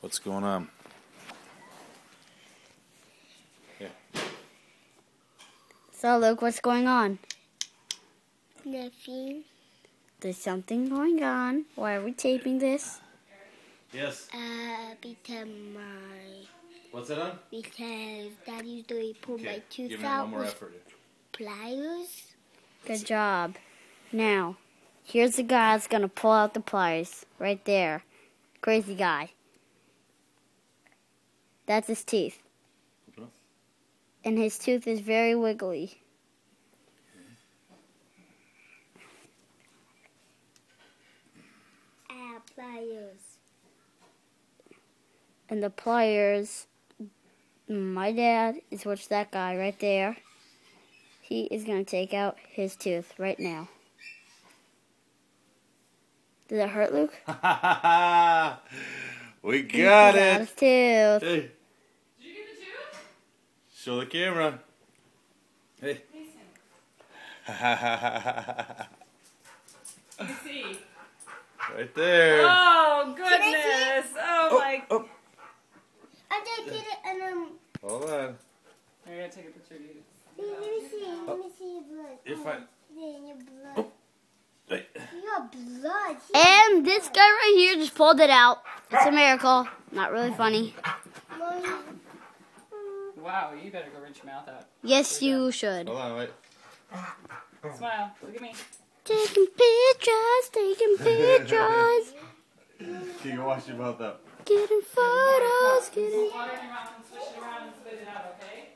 What's going on? Yeah. So, Luke, what's going on? Nothing. There's something going on. Why are we taping this? Yes. Because What's that on? because Daddy's doing pull my tooth give me out one more with effort. pliers. Good job. Now, here's the guy that's going to pull out the pliers. Right there. Crazy guy. That's his teeth. And his tooth is very wiggly. Pliers. And the pliers, my dad is what's that guy right there. He is going to take out his tooth right now. Does it hurt, Luke? We got He it. his tooth. Hey, Did you get the tooth? show the camera. Hey. Let me see. Right there. Oh, goodness. Oh, my. Oh. I just did it and Hold on. I gotta take a picture of you. let me see your blood. You're fine. Then your blood. Oh. Hey. Your blood. And this guy right here just pulled it out. It's a miracle. Not really funny. Mommy. Wow, you better go rinse your mouth out. Yes, you should. Hold on, wait. Smile. Look at me. Taking pictures, taking pictures. You can wash your mouth out. Getting photos, getting... Water in your mouth and swish it around and spit it out, okay?